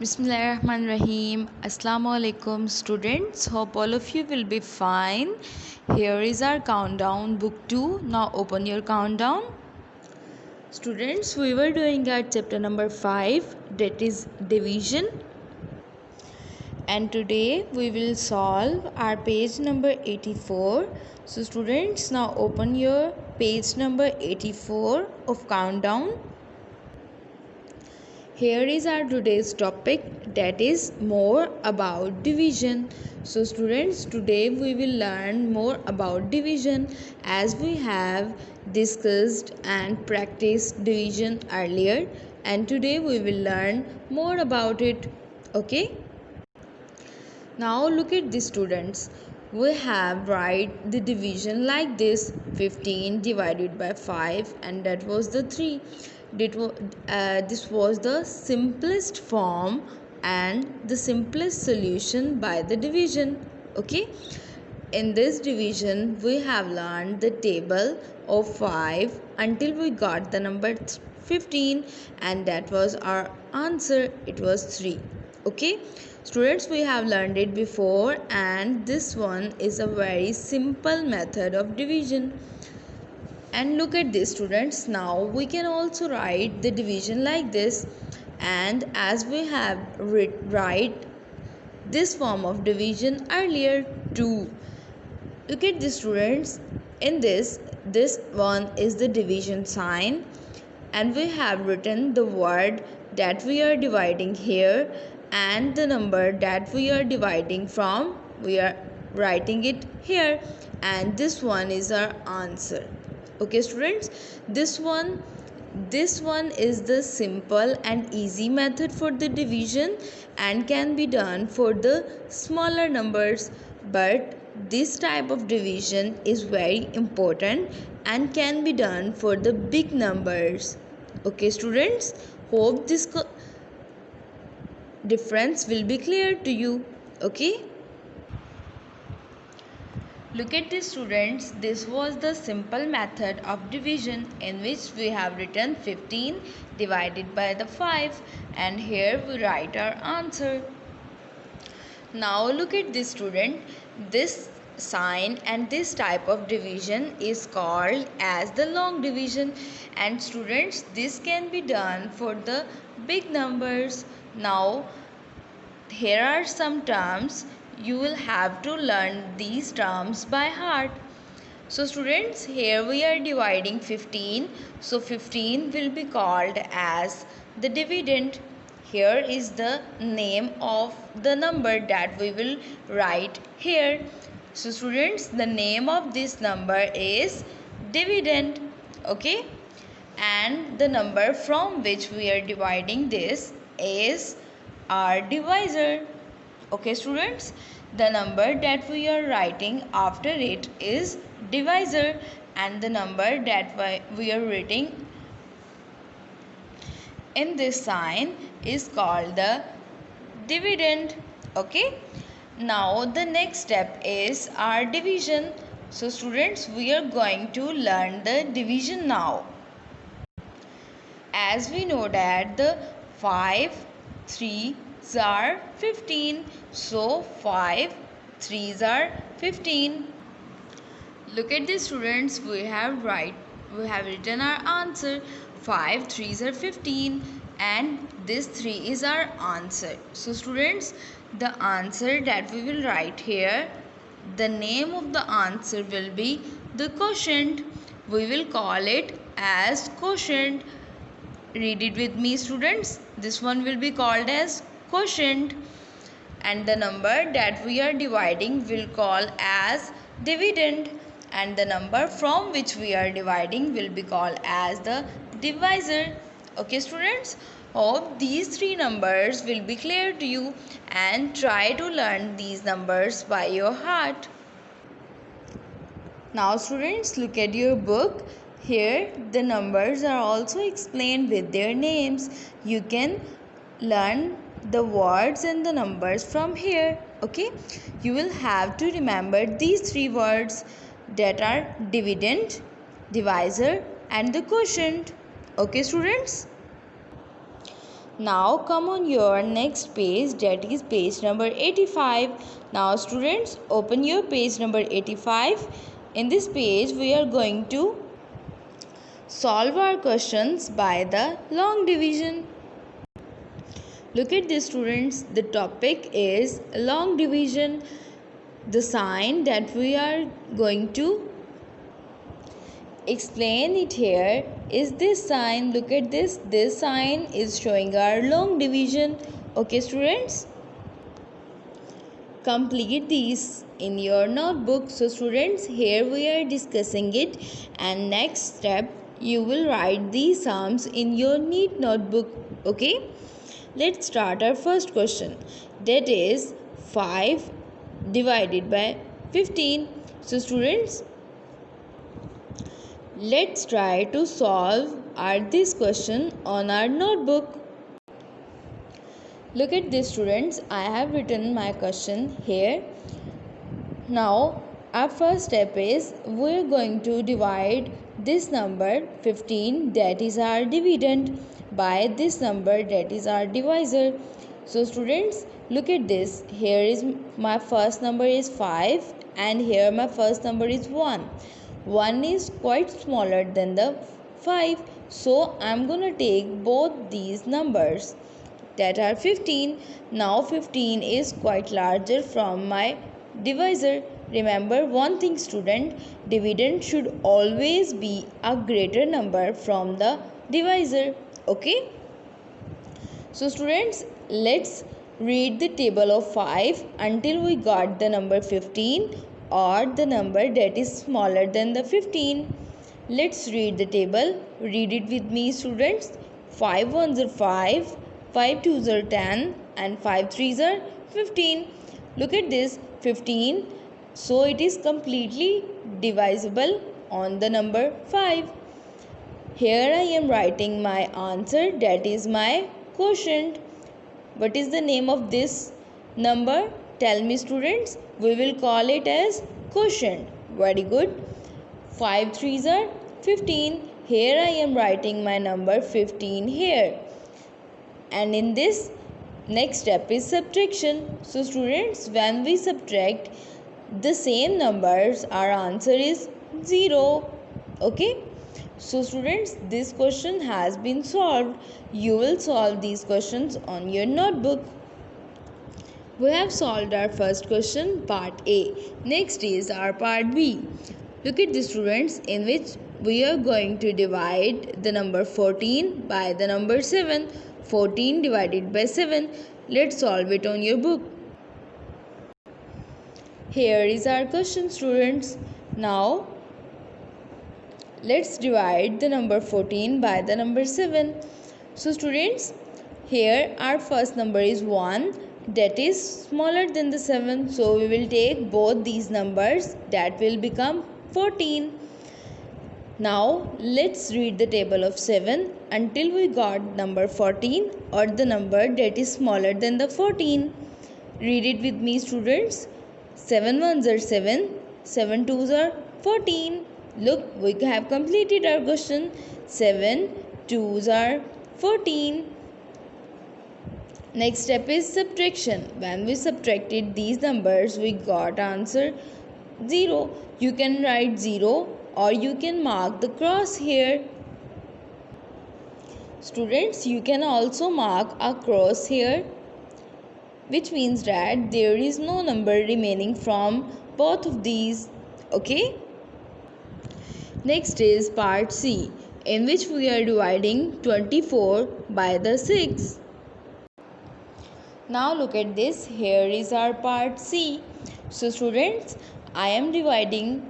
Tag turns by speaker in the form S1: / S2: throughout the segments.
S1: Bismillahirrahmanirrahim. Assalamu alaikum students. Hope all of you will be fine. Here is our countdown book 2. Now open your countdown. Students, we were doing our chapter number 5, that is division. And today we will solve our page number 84. So students, now open your page number 84 of countdown. Here is our today's topic, that is more about division. So students, today we will learn more about division as we have discussed and practiced division earlier, and today we will learn more about it. Okay? Now look at the students. We have write the division like this: 15 divided by 5, and that was the 3. This was the simplest form and the simplest solution by the division. Okay, in this division we have learned the table of 5 until we got the number 15, and that was our answer. It was 3. Okay students, we have learned it before, and this one is a very simple method of division. And look at this students, now we can also write the division like this, and as we have write this form of division earlier too. Look at this students, in this one is the division sign, and we have written the word that we are dividing here, and the number that we are dividing from, we are writing it here, and this one is our answer. Okay students, this one is the simple and easy method for the division and can be done for the smaller numbers, but this type of division is very important and can be done for the big numbers. Okay students, hope this difference will be clear to you. Okay, look at this students, this was the simple method of division in which we have written 15 divided by the 5, and here we write our answer. Now look at this student, this sign and this type of division is called as the long division, and students, this can be done for the big numbers. Now here are some terms, you will have to learn these terms by heart. So students, here we are dividing 15, so 15 will be called as the dividend. Here is the name of the number that we will write here. So students, the name of this number is dividend. Okay, and the number from which we are dividing this is our divisor. Okay students, the number that we are writing after it is divisor, and the number that we are writing in this sign is called the dividend. Okay, now the next step is our division. So students, we are going to learn the division now. As we know that the 5 3s are 15, so 5 3s are 15. Look at this students, we have written our answer. 5 3s are 15, and this 3 is our answer. So students, the answer that we will write here, the name of the answer will be the quotient. We will call it as quotient. Read it with me students, this one will be called as quotient, and the number that we are dividing will call as dividend, and the number from which we are dividing will be called as the divisor. Okay students, hope these three numbers will be clear to you, and try to learn these numbers by your heart. Now students, look at your book. Here the numbers are also explained with their names. You can learn the words and the numbers from here. Okay, you will have to remember these three words that are dividend, divisor and the quotient. Okay students, Now come on your next page, that is page number 85. Now students, open your page number 85. In this page we are going to solve our questions by the long division. Look at this students, the topic is long division. The sign that we are going to explain it here is this sign. Look at this sign is showing our long division. Okay students, complete these in your notebook. So students, here we are discussing it, and next step you will write these sums in your neat notebook. Okay, let's start our first question, that is 5 divided by 15. So students, let's try to solve this question on our notebook. Look at this students, I have written my question here. Now our first step is we are going to divide this number 15, that is our dividend, by this number, that is our divisor. So students, look at this, here is my first number is 5 and here my first number is 1. 1 is quite smaller than the 5, so I'm gonna take both these numbers that are 15. Now 15 is quite larger from my divisor. Remember one thing student, dividend should always be a greater number from the divisor. Okay, so students, let's read the table of 5 until we got the number 15 or the number that is smaller than the 15. Let's read the table. Read it with me students. 5 ones are 5, 5 twos are 10 and 5 threes are 15. Look at this 15, so it is completely divisible on the number 5. Here I am writing my answer, that is my quotient. What is the name of this number? Tell me students. We will call it as quotient. Very good. 5 threes are 15. Here I am writing my number 15 here. And in this next step is subtraction. So students, when we subtract the same numbers, our answer is 0. Okay. So students, this question has been solved. You will solve these questions on your notebook. We have solved our first question, part A. Next is our part B. Look at the students, in which we are going to divide the number 14 by the number 7. 14 divided by 7. Let's solve it on your book. Here is our question students. Now let's divide the number 14 by the number 7. So students, here our first number is 1, that is smaller than the 7. So we will take both these numbers, that will become 14. Now let's read the table of 7 until we got number 14 or the number that is smaller than the 14. Read it with me students. 7 ones are 7, 7 twos are 14. Look, we have completed our question. 7 twos are 14. Next step is subtraction. When we subtracted these numbers, we got answer 0. You can write 0 or you can mark the cross here. Students, you can also mark a cross here, which means that there is no number remaining from both of these. Okay. Next is part C, in which we are dividing 24 by the 6. Now look at this. Here is our part C. So students, I am dividing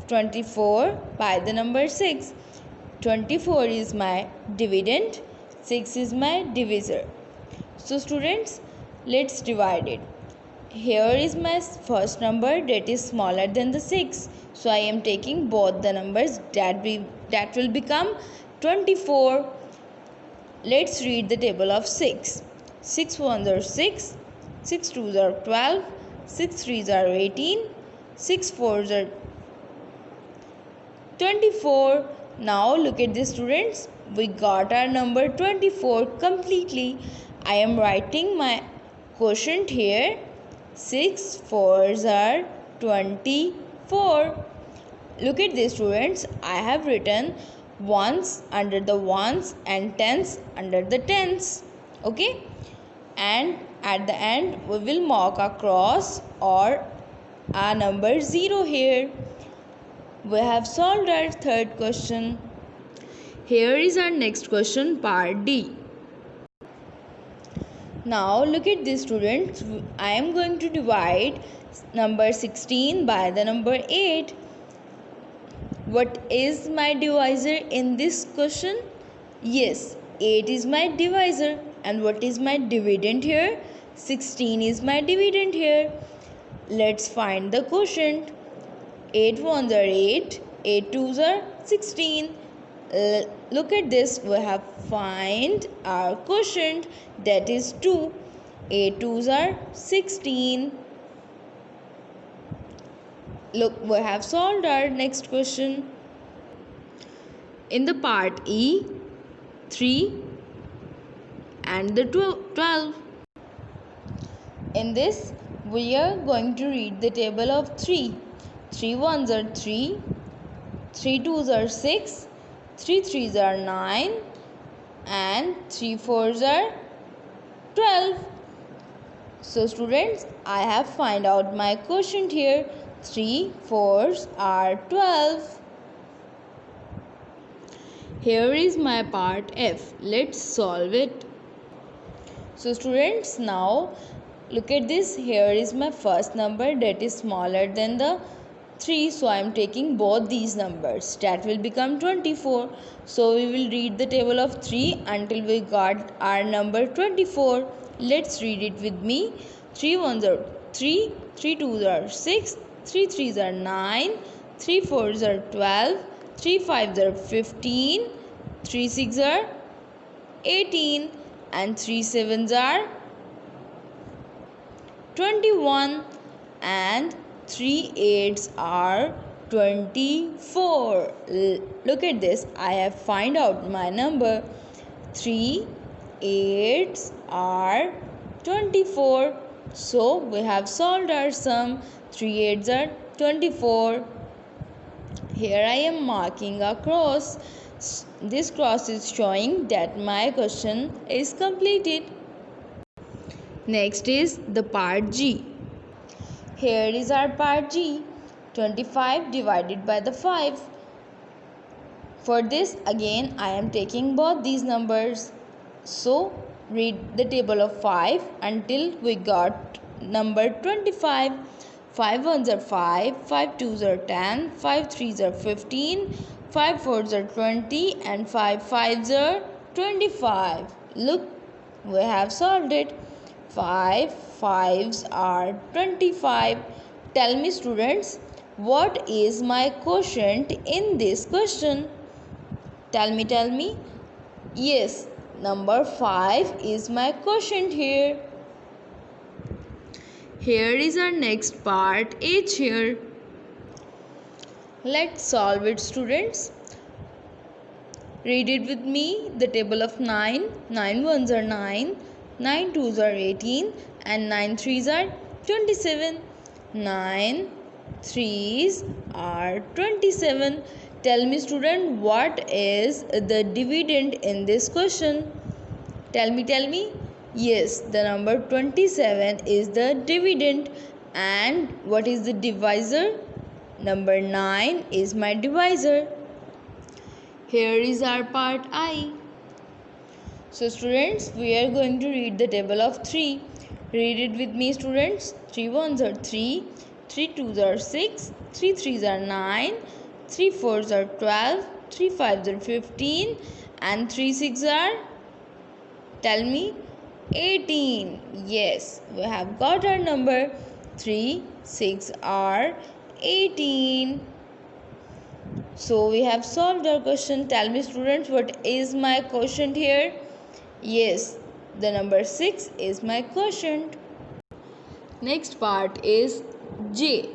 S1: 24 by the number 6. 24 is my dividend, 6 is my divisor. So students, let's divide it. Here is my first number that is smaller than the 6. So I am taking both the numbers, that will become 24. Let's read the table of 6. 6 ones are 6, 6 twos are 12, 6 threes are 18, 6 fours are 24. Now look at this, students. We got our number 24 completely. I am writing my quotient here. 6 fours are 24. Look at this, students. I have written ones under the ones and tens under the tens. Okay? And at the end we will mark a cross or a number 0 here. We have solved our third question. Here is our next question, part D. Now look at this, students. I am going to divide number 16 by the number 8. What is my divisor in this question? Yes, 8 is my divisor. And what is my dividend here? 16 is my dividend here. Let's find the quotient. 8 ones are 8, 8 twos are 16. Look at this, we have find our quotient, that is 2. 8 twos are 16. Look, we have solved our next question. In the part E, 3 and the 12. In this, we are going to read the table of 3. 3 ones are 3, 3 twos are 6, 3 threes are 9, and 3 fours are 12. So students, I have find out my quotient here. 3 fours are 12. Here is my part F. Let's solve it. So students, now look at this. Here is my first number that is smaller than the 3. So I am taking both these numbers. That will become 24. So we will read the table of 3 until we got our number 24. Let's read it with me. 3 ones are 3, 3 twos are 6, 3 threes are 9, 3 fours are 12, 3 fives are 15, 3 sixes are 18, and 3 sevens are 21, and 3 eights are 24. Look at this. I have find out my number. 3 eights are 24. So we have solved our sum. 3 eights are 24. Here I am marking a cross. This cross is showing that my question is completed. Next is the part G. Here is our part G. 25 divided by the 5. For this again I am taking both these numbers. So read the table of 5 until we got number 25. 5 ones are 5, 5 twos are 10, 5 threes are 15, 5 fours are 20, and 5 fives are 25. Look, we have solved it. 5 fives are 25. Tell me, students, what is my quotient in this question? Tell me. Yes, number 5 is my quotient here. Here is our next part H here. Let's solve it, students. Read it with me. The table of 9. 9 ones are 9, 9 twos are 18, and 9 threes are 27. 9 threes are 27. Tell me, student, what is the dividend in this question? Tell me. Yes, the number 27 is the dividend. And what is the divisor? Number 9 is my divisor. Here is our part I. So students, we are going to read the table of 3. Read it with me, students. 3 ones are 3, 3 twos are 6, 3 threes are 9, 3 fours are 12, 3 fives are 15, and 3 sixes are, tell me, 18. Yes, we have got our number. 3 6 are 18. So we have solved our question. Tell me, students, what is my quotient here? Yes, the number 6 is my quotient. Next part is J.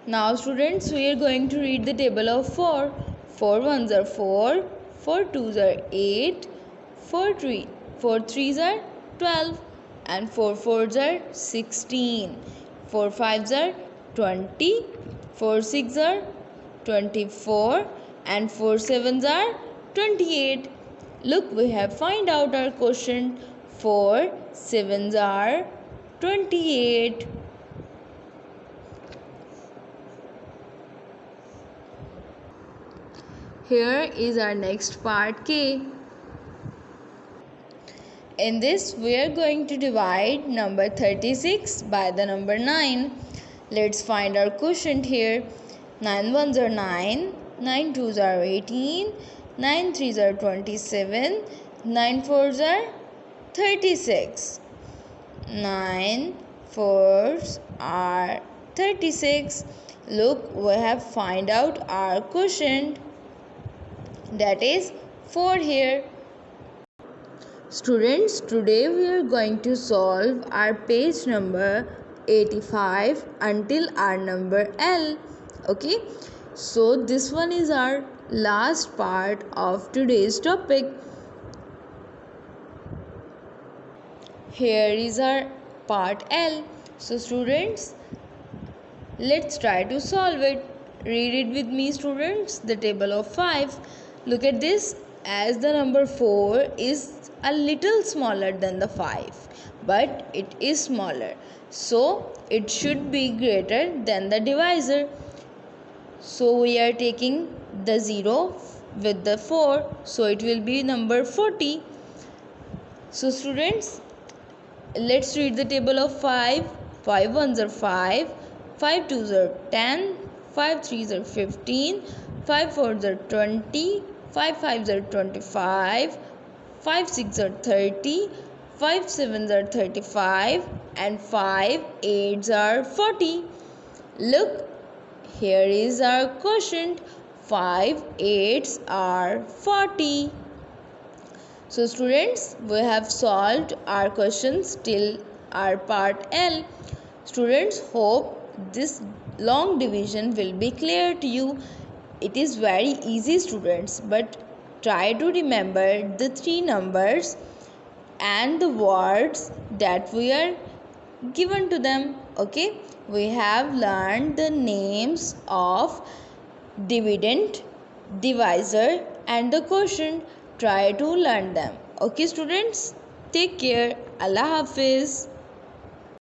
S1: Now students, we are going to read the table of 4. 4 ones are 4, 4 twos are 8, 4 threes are 12, and 4 fours are 16, 4 fives are 20, 4 six are 24, and 4 sevens are 28. Look, we have find out our quotient. 4 sevens are 28. Here is our next part K. In this, we are going to divide number 36 by the number 9. Let's find our quotient here. 9 ones are 9, 9 twos are 18, 9 threes are 27, 9 fours are 36. 9 fours are 36. Look, we have find out our quotient, that is 4 here. Students, today we are going to solve our page number 85 until our number L. Okay, so this one is our last part of today's topic. Here is our part L. So students, let's try to solve it. Read it with me, students. The table of 5. Look at this. As the number 4 is a little smaller than the 5, but it is smaller, so it should be greater than the divisor. So we are taking the 0 with the 4, so it will be number 40. So students, let's read the table of 5. 5 ones are 5, 5 twos are 10, 5 threes are 15, 5 fours are 20, 5 fives are 25, 5 six are 30, 5 sevens are 35, and 5 eights are 40. Look, here is our quotient. 5 eights are 40. So students, we have solved our questions till our part L. Students, hope this long division will be clear to you. It is very easy, students, but try to remember the 3 numbers and the words that we are given to them. Okay, we have learned the names of dividend, divisor, and the quotient. Try to learn them. Okay, students, take care. Allah Hafiz.